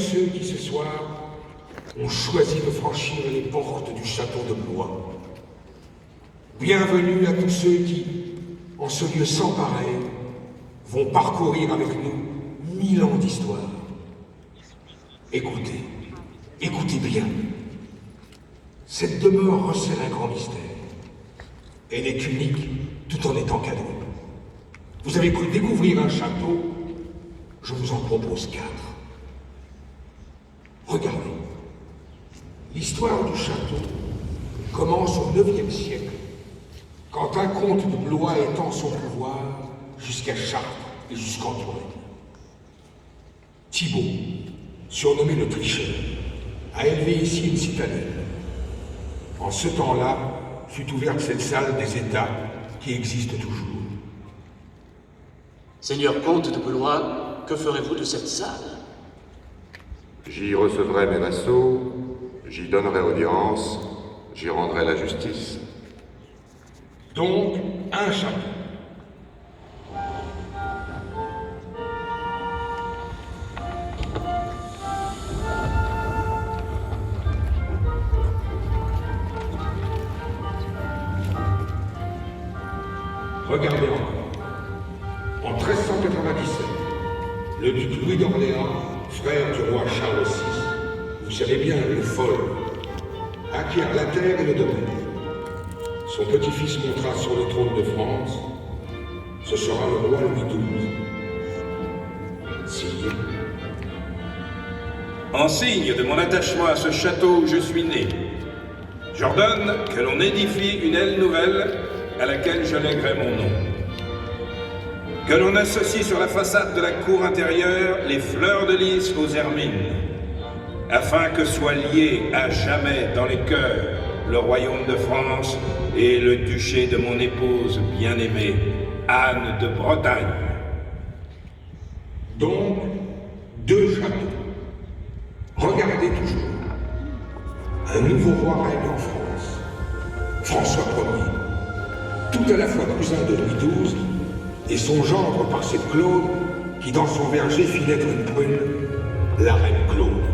ceux qui, ce soir, ont choisi de franchir les portes du château de Blois. Bienvenue à tous ceux qui, en ce lieu sans pareil, vont parcourir avec nous 1000 ans d'histoire. Écoutez, écoutez bien. Cette demeure recèle un grand mystère. Elle est unique tout en étant cadeau. Vous avez cru découvrir un château, je vous en propose 4. Regardez. L'histoire du château commence au IXe siècle, quand un comte de Blois étend son pouvoir jusqu'à Chartres et jusqu'en Touraine. Thibaut, surnommé le Tricheur, a élevé ici une citadelle. En ce temps-là, fut ouverte cette salle des États qui existe toujours. Seigneur comte de Blois, que ferez-vous de cette salle? J'y recevrai mes vassaux, j'y donnerai audience, j'y rendrai la justice. Donc, un château. Regardez encore. En 1397, le duc Louis d'Orléans, frère du roi Charles VI, vous savez bien, le folle, acquiert la terre et le domaine. Son petit-fils montera sur le trône de France. Ce sera le roi Louis XII. Sire. En signe de mon attachement à ce château où je suis né, j'ordonne que l'on édifie une aile nouvelle à laquelle je lèguerai mon nom. Que l'on associe sur la façade de la cour intérieure les fleurs de lys aux hermines, afin que soient liés à jamais dans les cœurs le royaume de France et le duché de mon épouse bien-aimée, Anne de Bretagne. Donc, 2 châteaux. Regardez toujours. Un nouveau roi règne en France. François Ier, tout à la fois cousin de Louis XII et son gendre par cette Claude qui dans son verger fit naître une prune, la reine Claude.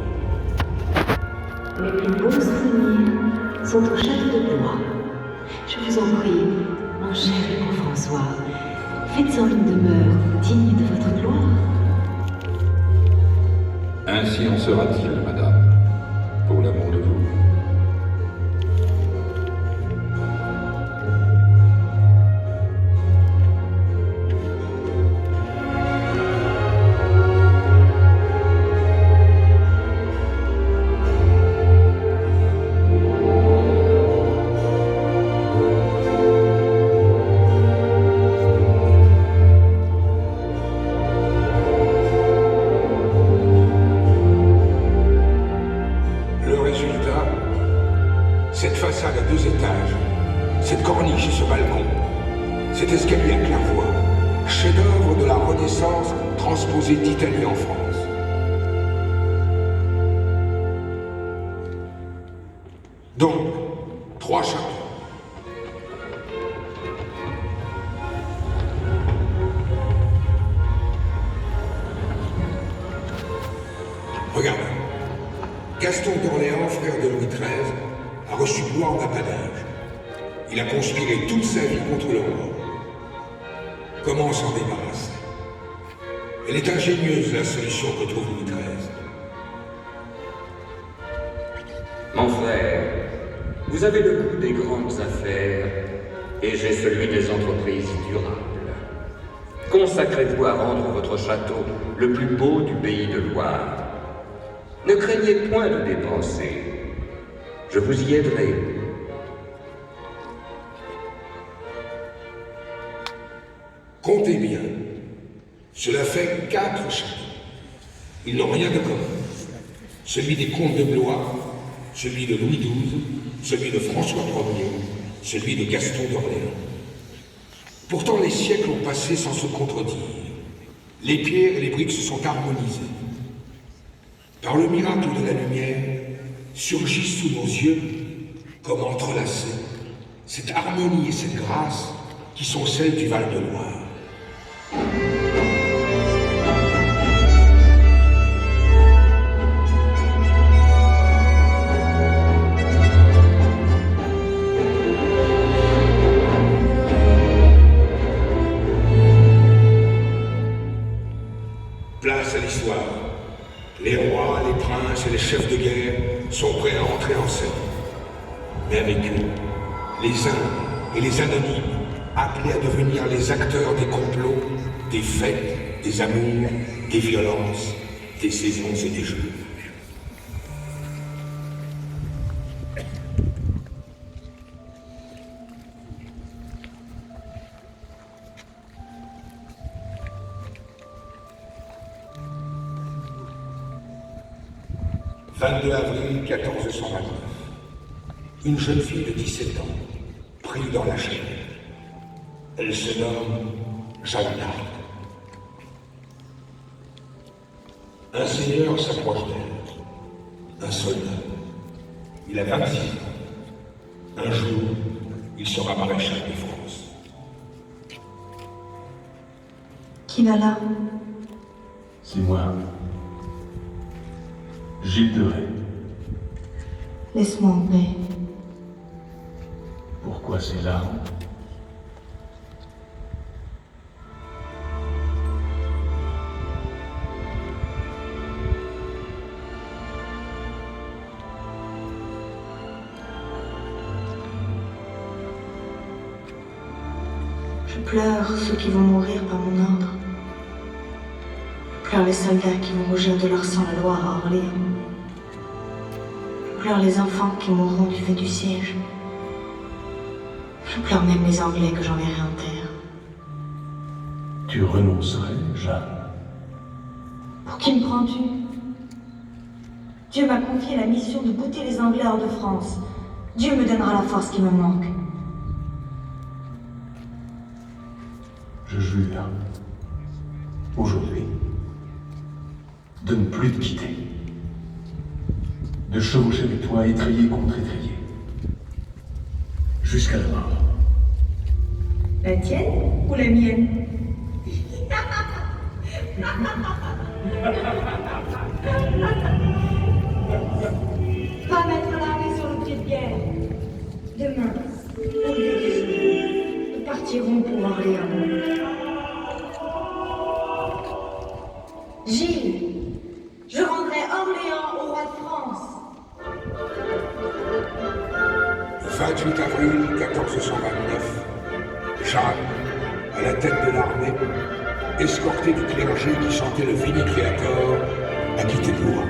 Mes plus beaux souvenirs sont au château de Blois. Je vous en prie, mon cher et beau François, faites-en une demeure digne de votre gloire. Ainsi en sera-t-il, madame, pour l'amour de vous. Cette façade à 2 étages, cette corniche et ce balcon, cet escalier à claire-voie, chef-d'œuvre de la Renaissance transposé d'Italie en France. Donc, 3 châteaux. Regardez. Gaston d'Orléans, frère de Louis XIII, a reçu Blois en apanage. Il a conspiré toute sa vie contre le roi. Comment s'en débarrasser? Elle est ingénieuse, la solution que trouve Louis XIII. Mon frère, vous avez le goût des grandes affaires et j'ai celui des entreprises durables. Consacrez-vous à rendre votre château le plus beau du pays de Loire. Ne craignez point de dépenser. Je vous y aiderai. Comptez bien. Cela fait 4 châteaux. Ils n'ont rien de commun. Celui des comtes de Blois, celui de Louis XII, celui de François Ier, celui de Gaston d'Orléans. Pourtant, les siècles ont passé sans se contredire. Les pierres et les briques se sont harmonisées. Par le miracle de la lumière, surgissent sous nos yeux, comme entrelacées, cette harmonie et cette grâce qui sont celles du Val-de-Loire. chefs de guerre sont prêts à entrer en scène. Mais avec eux, les uns et les anonymes, appelés à devenir les acteurs des complots, des fêtes, des amours, des violences, des saisons et des jeux. « 22 avril 1429. Une jeune fille de 17 ans, prise dans la chaîne. Elle se nomme Jeanne d'Arc. Un seigneur s'approche d'elle, un soldat. Il a 26 ans. Un jour, il sera maréchal de France. Qui va là? C'est moi. Gilles de Rais. Laisse-moi en paix. Pourquoi ces larmes? Je pleure ceux qui vont mourir par mon ordre. Je pleure les soldats qui vont rougir de leur sang la Loire à Orléans. Je pleure les enfants qui mourront du fait du siège. Je pleure même les Anglais que j'enverrai en terre. Tu renoncerais, Jeanne? Pour qui me prends-tu? Dieu m'a confié la mission de bouter les Anglais hors de France. Dieu me donnera la force qui me manque. Je jure, aujourd'hui, de ne plus te quitter. De chevaucher avec toi étrier contre étrier. Jusqu'à la mort. La tienne ou la mienne? Pas mettre l'armée sur le pied de guerre. Demain, au lieu du jour, nous partirons pour Orléans. Gilles, je rendrai Orléans au roi de France. 28 avril 1429, Jeanne, à la tête de l'armée, escortée du clergé qui chantait le Veni Creator, a quitté Blois.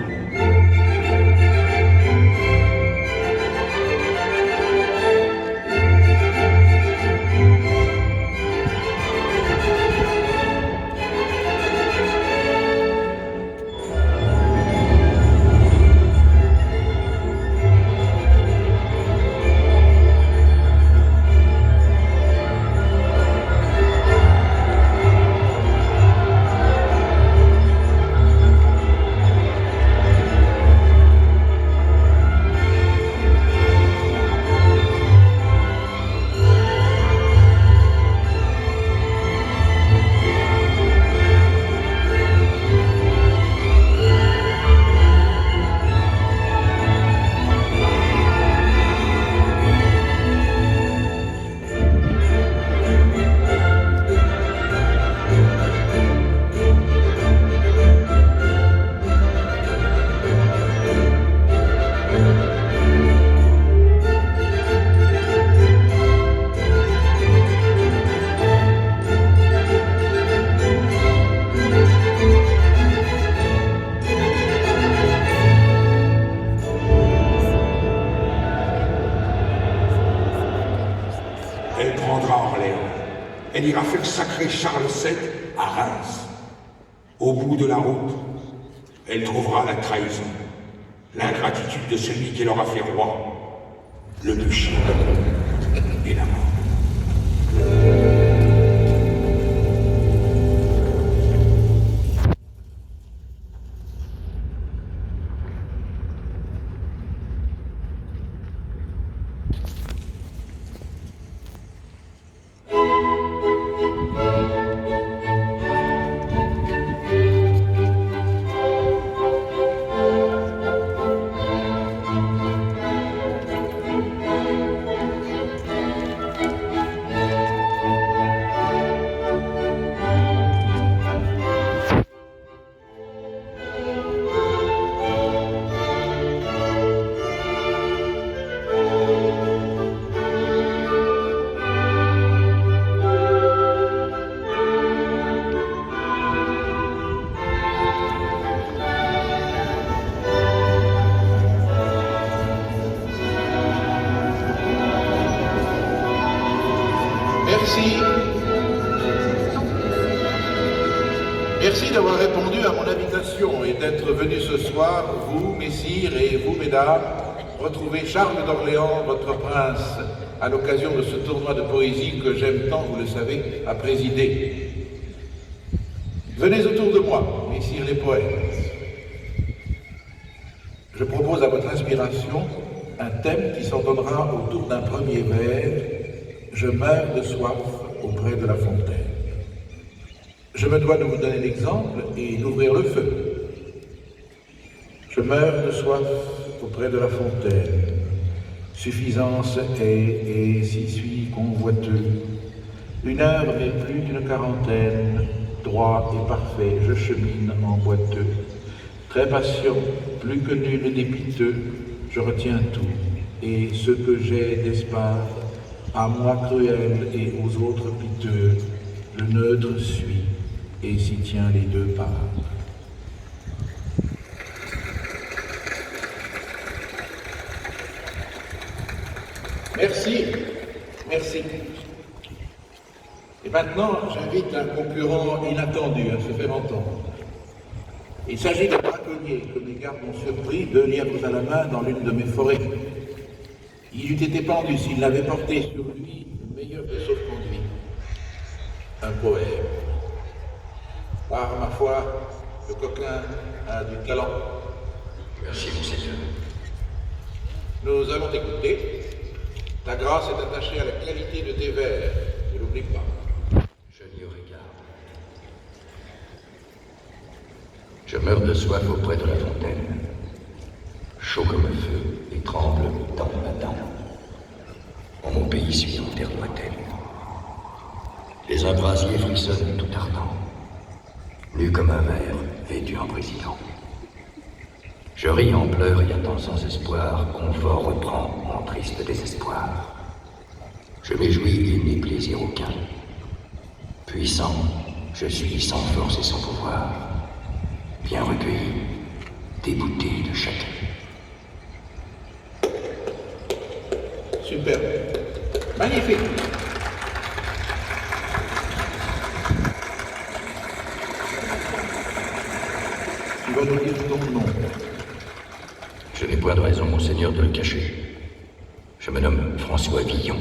Elle prendra Orléans. Elle ira faire sacrer Charles VII à Reims. Au bout de la route, elle trouvera la trahison, l'ingratitude de celui qui l'aura fait roi, le bûcher et la mort. Merci. Merci d'avoir répondu à mon invitation et d'être venu ce soir, vous, messires, et vous, mesdames, retrouver Charles d'Orléans, votre prince, à l'occasion de ce tournoi de poésie que j'aime tant, vous le savez, à présider. Venez autour de moi, messires les poètes. Je propose à votre inspiration un thème qui s'entendra autour d'un premier vers. Je meurs de soif auprès de la fontaine. Je me dois de vous donner l'exemple et d'ouvrir le feu. Je meurs de soif auprès de la fontaine. Suffisance est, et s'y suis convoiteux. 1 heure mais plus d'une quarantaine. Droit et parfait, je chemine en boiteux. Très patient, plus que nul dépiteux, je retiens tout. Et ce que j'ai d'espoir, à moi cruel et aux autres piteux, le neutre suit et s'y tient les deux parts. Merci, merci. Et maintenant, j'invite un concurrent inattendu à se faire entendre. Il s'agit d'un braconnier que mes gardes ont surpris, 2 lièvres à la main, dans l'une de mes forêts. Il eût été pendu s'il n'avait porté sur lui le meilleur des sauf-conduits, un poème. Par ma foi, le coquin a du talent. Merci, monseigneur. Nous allons t'écouter. Ta grâce est attachée à la qualité de tes vers, ne l'oublie pas. Je n'y aurai garde. Je meurs de soif auprès de la fontaine, chaud comme le feu et tremble dans ma dent. En mon pays suis en terre lointaine. Les brasiers frissonnent tout ardent, nu comme un verre, vêtu en président. Je ris en pleurs et attends sans espoir, confort reprend mon triste désespoir. Je m'éjouis, il n'est plaisir aucun. Puissant, je suis sans force et sans pouvoir, bien recueilli, débouté de chacun. Superbe. Magnifique. Tu vas nous dire ton nom. Je n'ai point de raison, monseigneur, de le cacher. Je me nomme François Villon.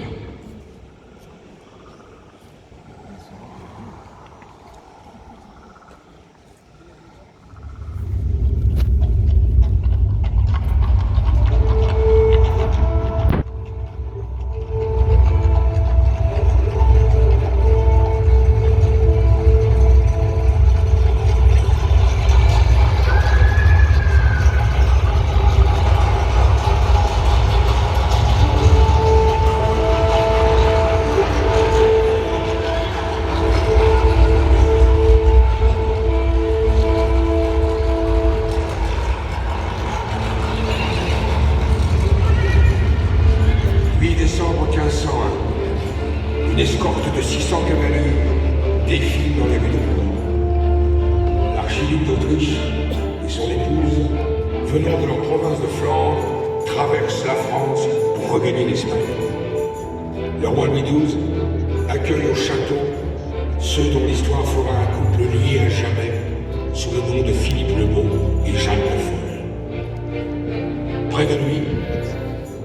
Une escorte de 600 cavaliers défile dans les rues de Rouen. L'archiduc d'Autriche et son épouse, venant de leur province de Flandre, traversent la France pour regagner l'Espagne. Le roi Louis XII accueille au château ceux dont l'histoire fera un couple lié à jamais sous le nom de Philippe le Beau et Jeanne la Folle. Près de lui,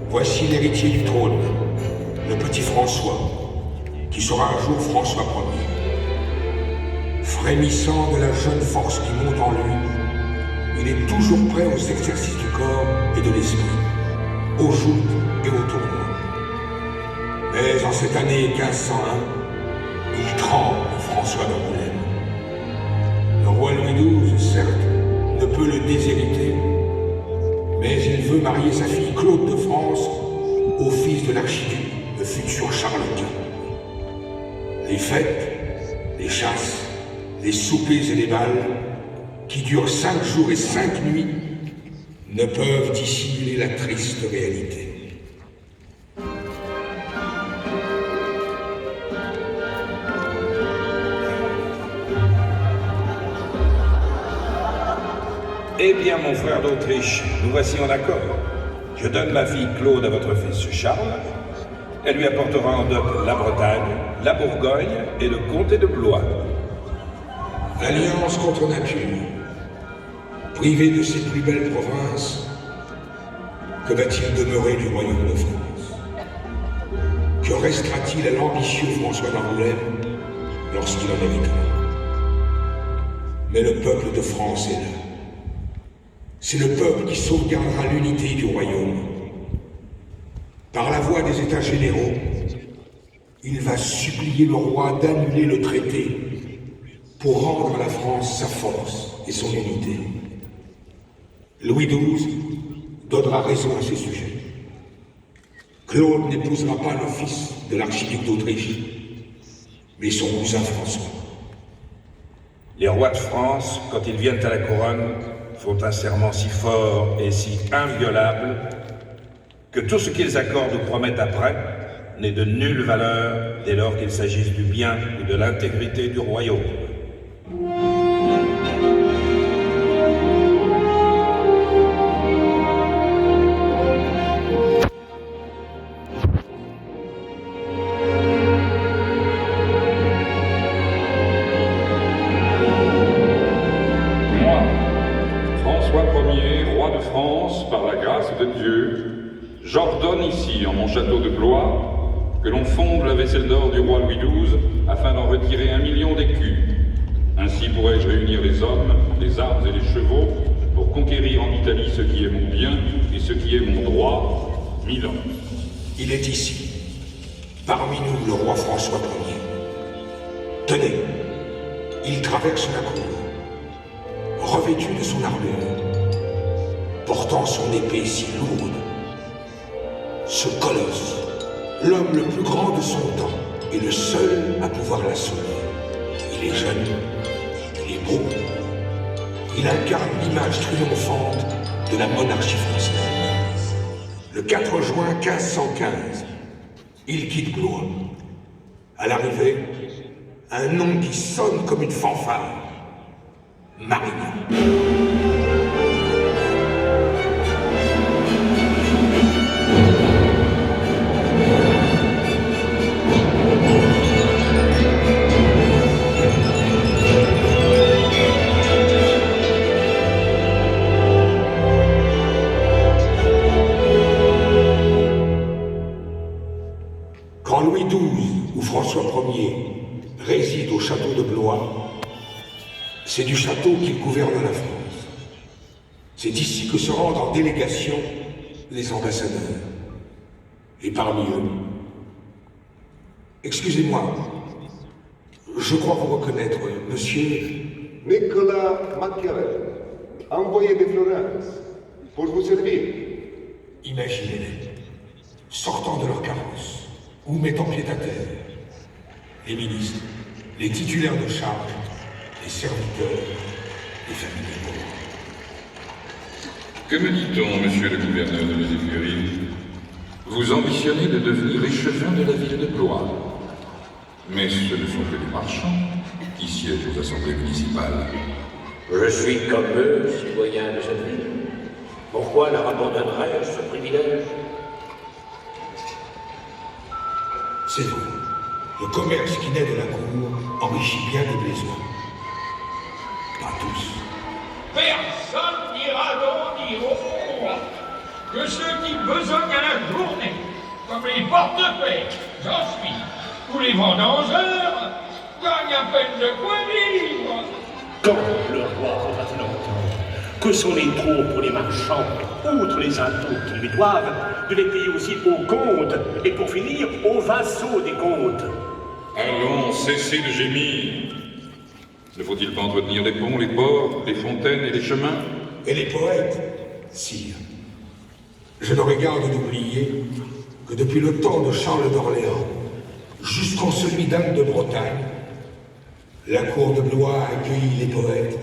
voici l'héritier du trône, le petit François, qui sera un jour François Ier. Frémissant de la jeune force qui monte en lui, il est toujours prêt aux exercices du corps et de l'esprit, aux joutes et aux tournois. Mais en cette année 1501, il tremble, François d'Angoulême. Le roi Louis XII, certes, ne peut le déshériter, mais il veut marier sa fille Claude de France au fils de l'archiduc, le futur Charles Quint. Les fêtes, les chasses, les soupers et les balles, qui durent 5 jours et 5 nuits, ne peuvent dissimuler la triste réalité. Eh bien, mon frère d'Autriche, nous voici en accord. Je donne ma fille Claude à votre fils Charles, Elle lui apportera en dot la Bretagne, la Bourgogne et le comté de Blois. Alliance contre nature. Privé de ses plus belles provinces, que va-t-il demeurer du royaume de France? Que restera-t-il à l'ambitieux François d'Angoulême lorsqu'il en héritera? Mais le peuple de France est là. C'est le peuple qui sauvegardera l'unité du royaume. Par la voix des États généraux, il va supplier le roi d'annuler le traité pour rendre à la France sa force et son unité. Louis XII donnera raison à ses sujets. Claude n'épousera pas le fils de l'archiduc d'Autriche, mais son cousin François. Les rois de France, quand ils viennent à la couronne, font un serment si fort et si inviolable que tout ce qu'ils accordent ou promettent après n'est de nulle valeur dès lors qu'il s'agisse du bien ou de l'intégrité du royaume. Moi, François Ier, roi de France, par la grâce de Dieu, j'ordonne ici, en mon château de Blois, que l'on fonde la vaisselle d'or du roi Louis XII afin d'en retirer 1 million d'écus. Ainsi pourrai-je réunir les hommes, les armes et les chevaux pour conquérir en Italie ce qui est mon bien et ce qui est mon droit, Milan. Il est ici, parmi nous, le roi François Ier. Tenez, il traverse la cour, revêtu de son armure, portant son épée si lourde. Ce colosse, l'homme le plus grand de son temps, est le seul à pouvoir la sauver. Il est jeune, il est beau, il incarne l'image triomphante de la monarchie française. Le 4 juin 1515, il quitte Blois. À l'arrivée, un nom qui sonne comme une fanfare. Marignan. Quand Louis XII ou François Ier réside au château de Blois, c'est du château qu'il gouverne la France. C'est ici que se rendent en délégation les ambassadeurs. Et parmi eux, excusez-moi, je crois vous reconnaître, monsieur... Nicolas Machiavel, envoyé de Florence, pour vous servir. Imaginez-les, sortant de leur carrosse, ou mettant pied à terre, les ministres, les titulaires de charge, les serviteurs, les familles pauvres. Que me dit-on, monsieur le gouverneur de mes écuries? Vous ambitionnez de devenir échevin de la ville de Blois. Mais ce ne sont que des marchands qui siègent aux assemblées municipales. Je suis comme eux, citoyen de cette ville. Pourquoi leur abandonnerais-je ce privilège? C'est vrai, le commerce qui naît de la cour enrichit bien les blaisois. Pas tous. Personne n'ira donc dire au roi que ceux qui besognent à la journée, comme les porte-paix, j'en suis, ou les vendangeurs, gagnent à peine de quoi vivre. Quand le roi faudra-t-il entendre que sont les trop pour les marchands, outre les impôts qu'ils lui doivent, de les payer aussi aux comtes, et pour finir, aux vassaux des comtes? Allons, cessez de gémir. Ne faut-il pas entretenir les ponts, les ports, les fontaines et les chemins? Et les poètes, sire. Je n'aurais garde d'oublier que depuis le temps de Charles d'Orléans, jusqu'en celui d'Anne de Bretagne, la cour de Blois a accueilli les poètes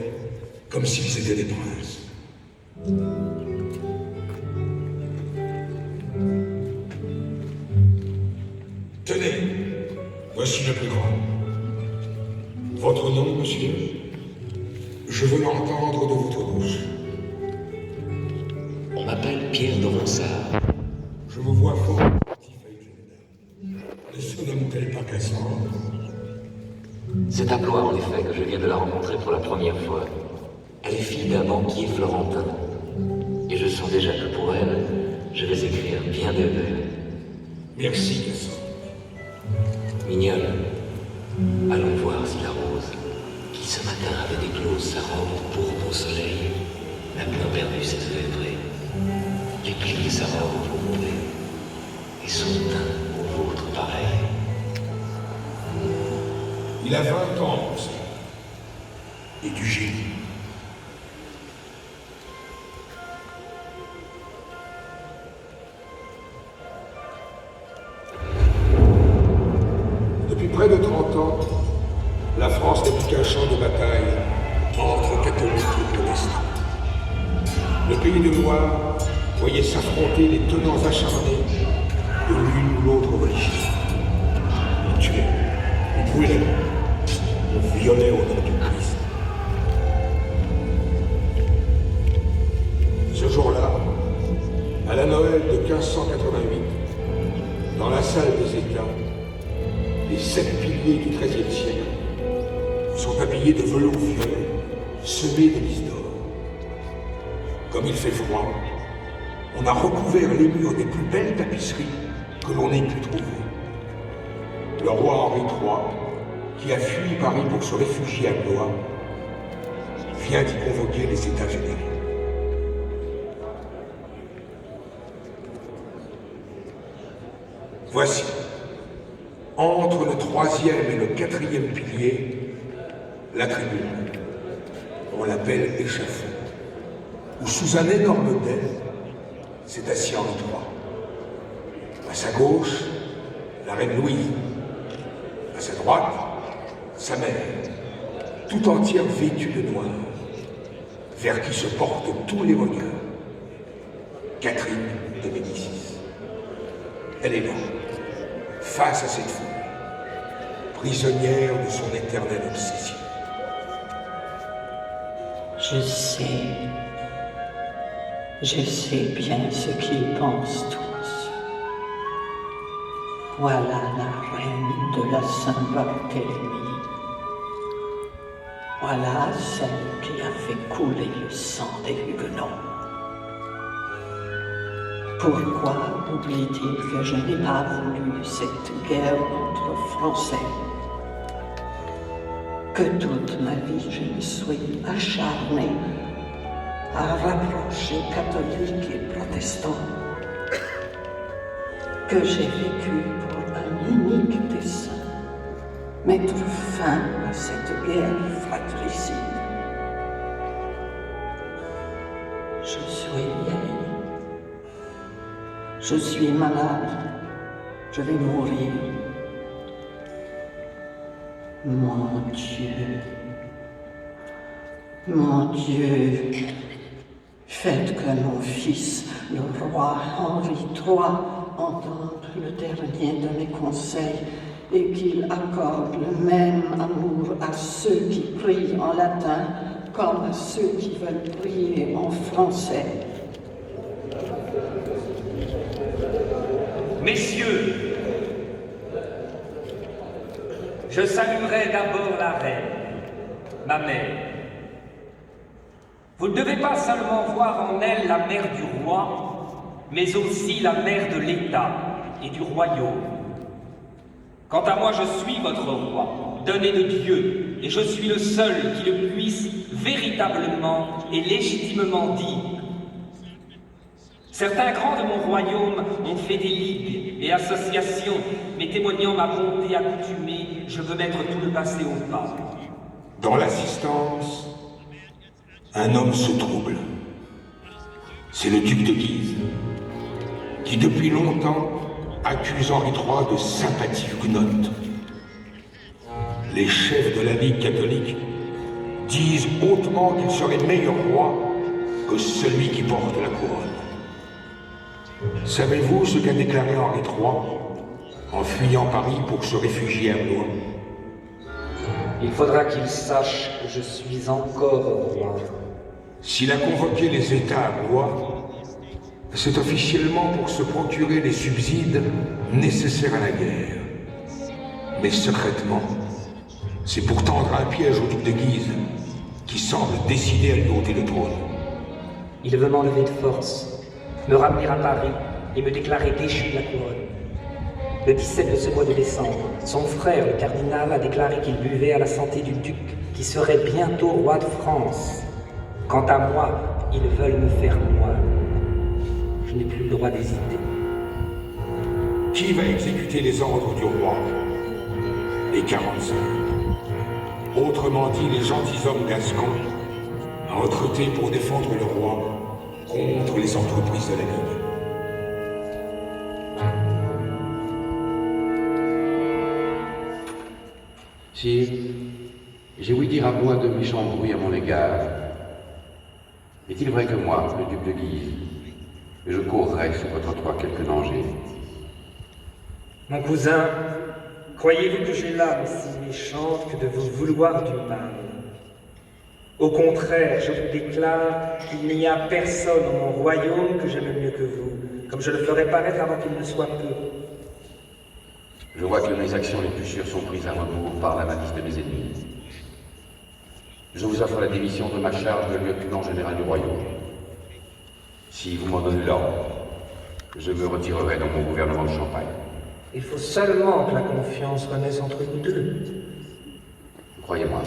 comme s'ils étaient des princes. Tenez, voici le plus grand. Votre nom, monsieur? Je veux l'entendre de votre bouche. On m'appelle Pierre de Ronsard. Je vous vois fort attentif à une jeune dame. Ne se nomme-t-elle pas Cassandre? C'est à Blois, en effet, que je viens de la rencontrer pour la première fois. Elle est fille d'un banquier florentin. Et je sens déjà que pour elle, je vais écrire bien des vers. Merci, Cassandre. Mignonne, allons voir si la rose, qui ce matin avait éclose sa robe pourpre au soleil, n'a point perdu ses œuvres, déplie sa robe pourprée, et son teint au vôtre pareil. Il a 20 ans, mon sang. Et du génie. Depuis près de 30 ans, la France n'est plus qu'un champ de bataille entre catholiques et protestants. Le pays de Loire voyait s'affronter les tenants acharnés de l'une ou l'autre religion. On tuait, on brûlait, on violait au nom du Christ. Ce jour-là, à la Noël de 1588, dans la salle des États, les 7 piliers du XIIIe siècle sont habillés de velours violet, semés de lys d'or. Comme il fait froid, on a recouvert les murs des plus belles tapisseries que l'on ait pu trouver. Le roi Henri III, qui a fui Paris pour se réfugier à Blois, vient d'y convoquer les États généraux. Voici, entre le 3e et le 4e pilier, la tribune. On l'appelle échafaud, où sous un énorme autel s'est assis Henri III. À sa gauche, la reine Louise. À sa droite, sa mère, tout entière vêtue de noir, vers qui se portent tous les regards. Catherine de Médicis. Elle est là, face à cette foule, prisonnière de son éternelle obsession. Je sais bien ce qu'ils pensent tous. Voilà la reine de la Saint-Barthélemy. Voilà celle qui a fait couler le sang des Huguenots. Pourquoi oublie-t-il que je n'ai pas voulu cette guerre entre Français? Que toute ma vie je me suis acharné à rapprocher catholiques et protestants, que j'ai vécu pour un unique dessein, mettre fin à cette guerre fratricide. Je suis vieille, je suis malade, je vais mourir. Mon Dieu, faites que mon fils, le roi Henri III, entende le dernier de mes conseils et qu'il accorde le même amour à ceux qui prient en latin comme à ceux qui veulent prier en français. Messieurs, je saluerai d'abord la reine, ma mère. Vous ne devez pas seulement voir en elle la mère du roi, mais aussi la mère de l'État et du royaume. Quant à moi, je suis votre roi, donné de Dieu, et je suis le seul qui le puisse véritablement et légitimement dire. Certains grands de mon royaume ont fait des ligues et associations, mais témoignant ma bonté accoutumée, je veux mettre tout le passé au pas. Dans l'assistance, un homme se trouble. C'est le duc de Guise, qui depuis longtemps accuse Henri III de sympathie huguenote. Les chefs de la Ligue catholique disent hautement qu'il serait meilleur roi que celui qui porte la couronne. Savez-vous ce qu'a déclaré Henri III en fuyant Paris pour se réfugier à Blois? Il faudra qu'il sache que je suis encore roi. S'il a convoqué les États à Blois, c'est officiellement pour se procurer les subsides nécessaires à la guerre. Mais secrètement, c'est pour tendre un piège au duc de Guise, qui semble décidé à lui ôter le trône. Il veut m'enlever de force, me ramener à Paris et me déclarer déchu de la couronne. Le 17 de ce mois de décembre, son frère, le cardinal, a déclaré qu'il buvait à la santé du duc, qui serait bientôt roi de France. Quant à moi, ils veulent me faire moine. Je n'ai plus le droit d'hésiter. Qui va exécuter les ordres du roi? Les 45. Autrement dit, les gentilshommes gascons, recrutés pour défendre le roi contre les entreprises de la Ligue. Sire, j'ai ouï dire à moi de méchants bruits à mon égard. Est-il vrai que moi, le duc de Guise, je courrais sur votre toit quelque danger? Mon cousin, croyez-vous que j'ai l'âme si méchante que de vous vouloir du mal? Au contraire, je vous déclare qu'il n'y a personne dans mon royaume que j'aime mieux que vous, comme je le ferai paraître avant qu'il ne soit peu. Je vois que mes actions les plus sûres sont prises à rebours par la malice de mes ennemis. Je vous offre la démission de ma charge de lieutenant général du royaume. Si vous m'en donnez l'ordre, je me retirerai dans mon gouvernement de Champagne. Il faut seulement que la confiance renaisse entre nous deux. Croyez-moi,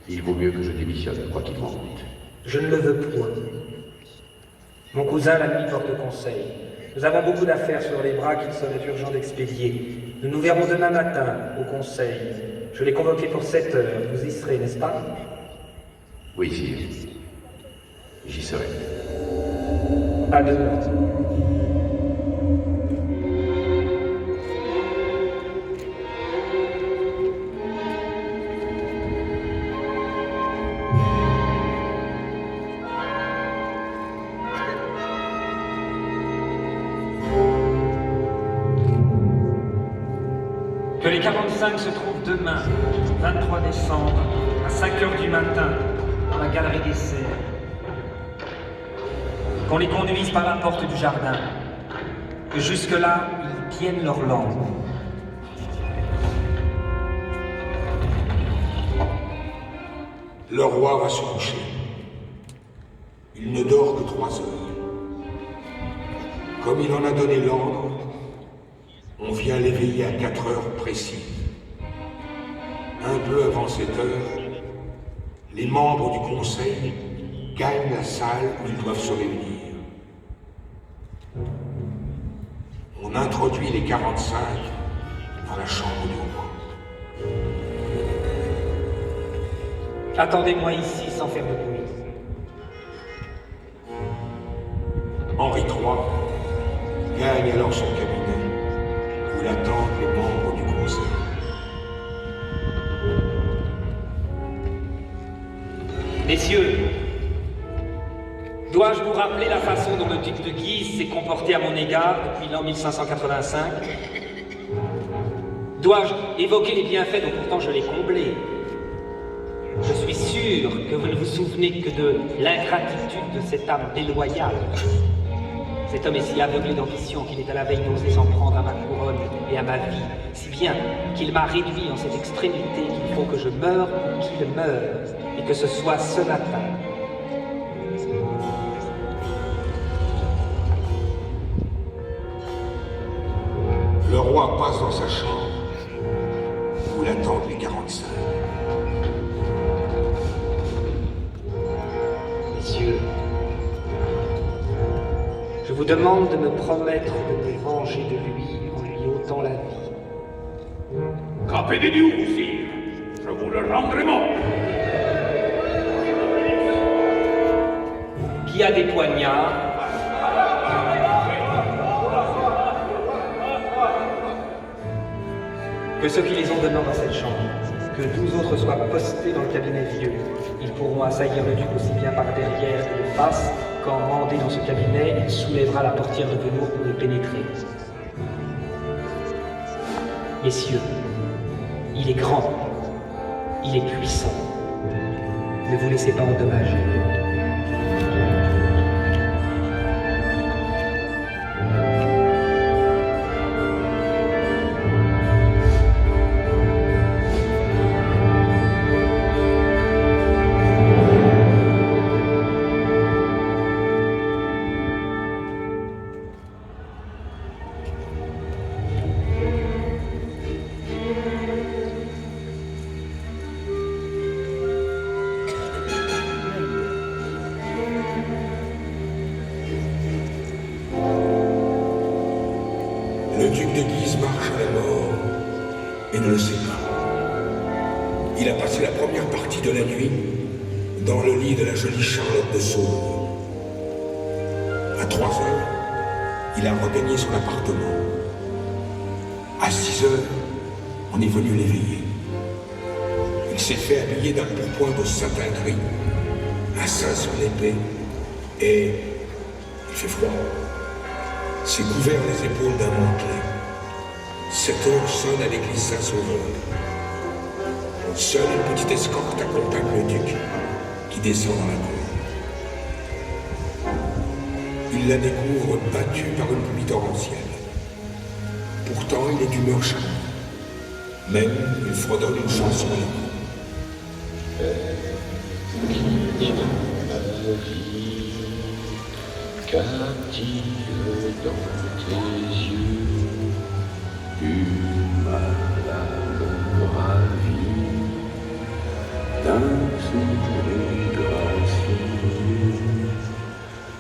il vaut mieux que je démissionne, quoi qu'il m'en coûte. Je ne le veux point. Mon cousin l'ami porte conseil. Nous avons beaucoup d'affaires sur les bras qu'il serait urgent d'expédier. Nous nous verrons demain matin au conseil. Je l'ai convoqué pour 7 heures. Vous y serez, n'est-ce pas? Oui, sire. J'y serai. À demain. Que les 45 se trouvent demain, 23 décembre, à 5 heures du matin, dans la galerie des Serres. Qu'on les conduise par la porte du jardin. Que jusque-là, ils tiennent leur langue. Le roi va se coucher. Il ne dort que 3 heures. Comme il en a donné l'ordre, on vient l'éveiller à 4 heures précises. Un peu avant cette heure, les membres du conseil gagnent la salle où ils doivent se réunir. On introduit les 45 dans la chambre du roi. Attendez-moi ici sans faire de bruit. Henri III gagne alors son cabinet, où l'attendent les membres du conseil. Messieurs, dois-je vous rappeler la façon dont le duc de Guise s'est comporté à mon égard depuis l'an 1585? Dois-je évoquer les bienfaits dont pourtant je l'ai comblé? Je suis sûr que vous ne vous souvenez que de l'ingratitude de cette âme déloyale. Cet homme est si aveuglé d'ambition qu'il est à la veille d'oser s'en prendre à ma couronne et à ma vie, si bien qu'il m'a réduit en cette extrémité qu'il faut que je meure ou qu'il meure, et que ce soit ce matin. Le roi passe dans sa chambre, où l'attendent les 45. Messieurs, je vous demande de me promettre de me venger de lui en lui ôtant la vie. Capé de Dieu, sire, je vous le rendrai mort. Qui a des poignards? Que ceux qui les ont demeurent dans cette chambre, que 12 autres soient postés dans le cabinet vieux. Ils pourront assaillir le duc aussi bien par derrière que de face, quand mandé dans ce cabinet, il soulèvera la portière de velours pour y pénétrer. Messieurs, il est grand, il est puissant. Ne vous laissez pas endommager. et ne le sait pas. Il a passé la première partie de la nuit dans le lit de la jolie Charlotte de Sauve. À 3 heures, il a regagné son appartement. À 6 heures, on est venu l'éveiller. Il s'est fait habiller d'un pourpoint de satin gris, un sein sur l'épée, et il fait froid. S'est couvert les épaules d'un mantelet. 7 heures sonne à l'église Saint-Sauveur. Seule une petite escorte accompagne le duc, qui descend dans la cour. Il la découvre battue par une pluie torrentielle. Pourtant, il est d'humeur charmante. Même, il fredonne une chanson. Captive dans tes yeux, une malade ravie d'un sourire gracieux,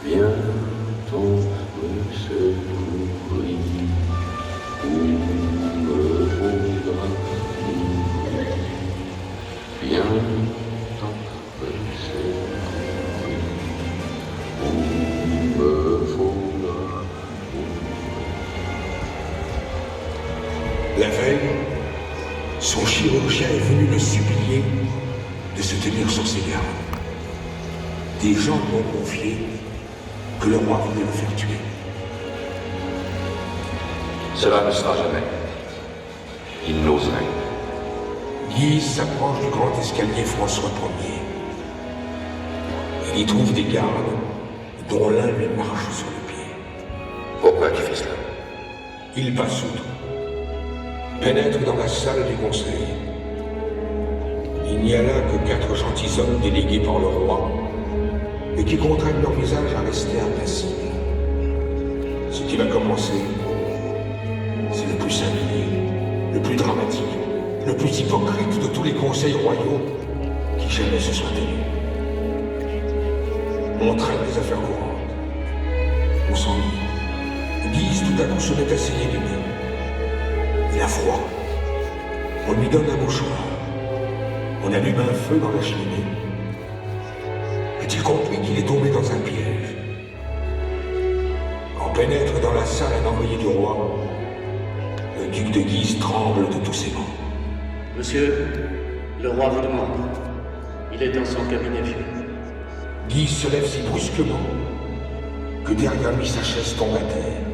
viens-t'en me secourir, ou me vaudra viens-t'en me secourir, ou me vaudra. La veille, son chirurgien est venu le supplier de se tenir sur ses gardes. Des gens lui ont confié que le roi voulait le faire tuer. Cela ne sera jamais. Il n'oserait. Guise s'approche du grand escalier François Ier. Il y trouve des gardes, dont l'un lui marche sur le pied. Pourquoi tu fais cela? Il passe outre, pénètre dans la salle du conseil. Il n'y a là que 4 gentilshommes délégués par le roi et qui contraignent leur visage à rester impassibles. Ce qui va commencer, c'est le plus singulier, le plus dramatique, le plus hypocrite de tous les conseils royaux qui jamais se soient tenus. On traite des affaires courantes. On s'ennuie. Guise tout à coup se met à saigner du nez. Il a froid. On lui donne un mouchoir. On allume un feu dans la cheminée. A-t-il compris qu'il est tombé dans un piège? Quand pénètre dans la salle un envoyé du roi, le duc de Guise tremble de tous ses membres. Monsieur, le roi vous demande. Il est dans son cabinet vieux. Guise se lève si brusquement que derrière lui sa chaise tombe à terre.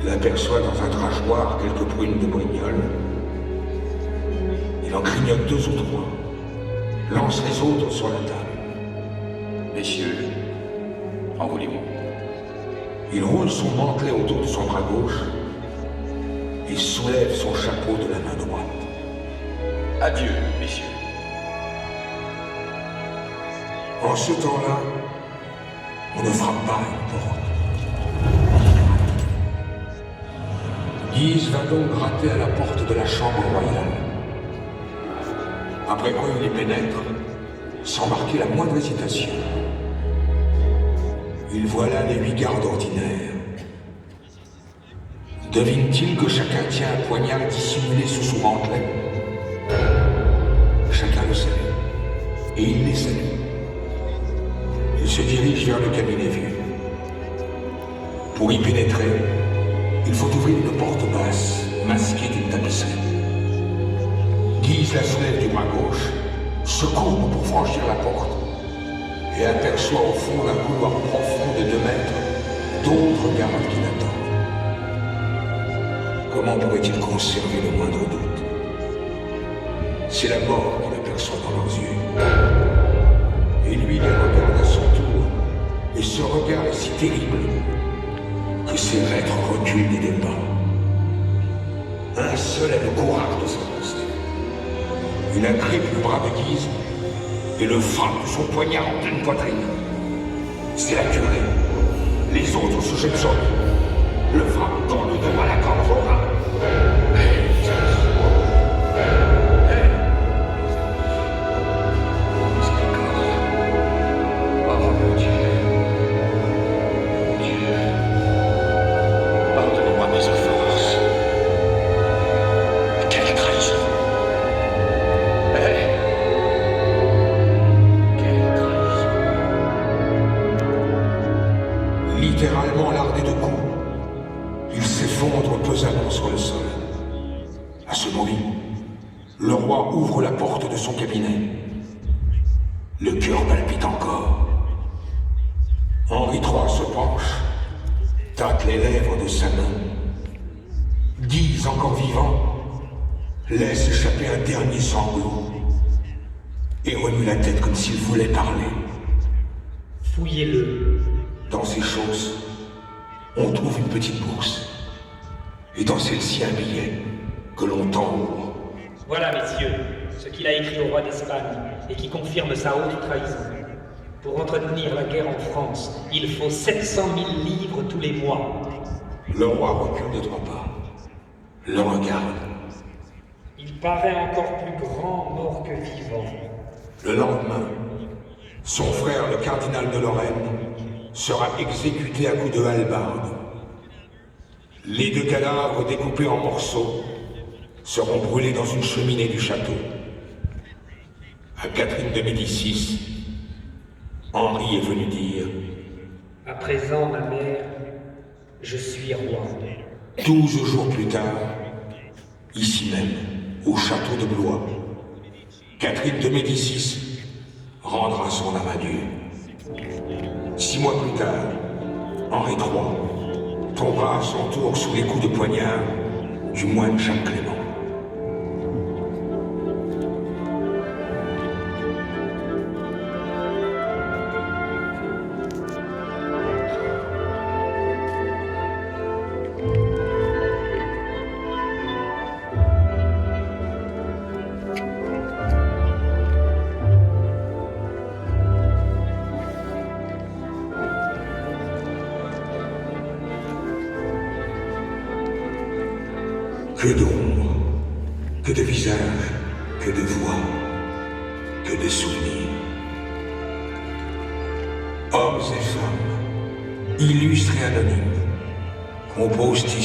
Il aperçoit dans un drageoir quelques prunes de Brignoles. Il en grignote 2 ou 3, lance les autres sur la table. Messieurs, en voulez-vous? Il roule son mantelet autour de son bras gauche et soulève son chapeau de la main droite. Adieu, messieurs. En ce temps-là, on ne frappe pas à une porte. Guise va donc gratter à la porte de la chambre royale. Après quoi il y pénètre, sans marquer la moindre hésitation. Il voit là les 8 gardes ordinaires. Devine-t-il que chacun tient un poignard dissimulé sous son mantelet? Chacun le savait, et il les salue. Il se dirige vers le cabinet vieux. Pour y pénétrer, il faut ouvrir une porte basse, masquée d'une tapisserie. Guise la soulève du bras gauche, se courbe pour franchir la porte, et aperçoit au fond d'un couloir profond de 2 mètres d'autres gardes qui l'attendent. Comment pourrait-il conserver le moindre doute? C'est la mort qu'il aperçoit dans leurs yeux. Et lui les regarde à son tour, et ce regard est si terrible que ses maîtres reculent des pas. Un seul a le courage de s'avancer. Il agrippe le bras de Guise et le frappe de son poignard en pleine poitrine. C'est la curée. Les autres se jettent sur lui, le frappent dans le dos à la gorge au bras. À ce bruit, le roi ouvre la porte de son cabinet. Le cœur palpite encore. Henri III se penche, tâte les lèvres de sa main. Guise, encore vivant, laisse échapper un dernier sanglot et remue la tête comme s'il voulait parler. Fouillez-le. Dans ses chausses, on trouve une petite bourse. Et dans celle-ci, un billet que l'on tend au roi. Voilà, messieurs, ce qu'il a écrit au roi d'Espagne et qui confirme sa haute trahison. Pour entretenir la guerre en France, il faut 700 000 livres tous les mois. Le roi recule de 3 pas. Le regarde. Il paraît encore plus grand mort que vivant. Le lendemain, son frère, le cardinal de Lorraine, sera exécuté à coups de hallebarde. Les 2 cadavres découpés en morceaux seront brûlés dans une cheminée du château. À Catherine de Médicis, Henri est venu dire « À présent, ma mère, je suis roi. » 12 jours plus tard, ici même, au château de Blois, Catherine de Médicis rendra son âme à Dieu. 6 mois plus tard, Henri III tombera à son tour sous les coups de poignard du moine Jacques Clément. Que d'ombre, que de visages, que de voix, que de souvenirs. Hommes et femmes, illustres et anonymes, composent ici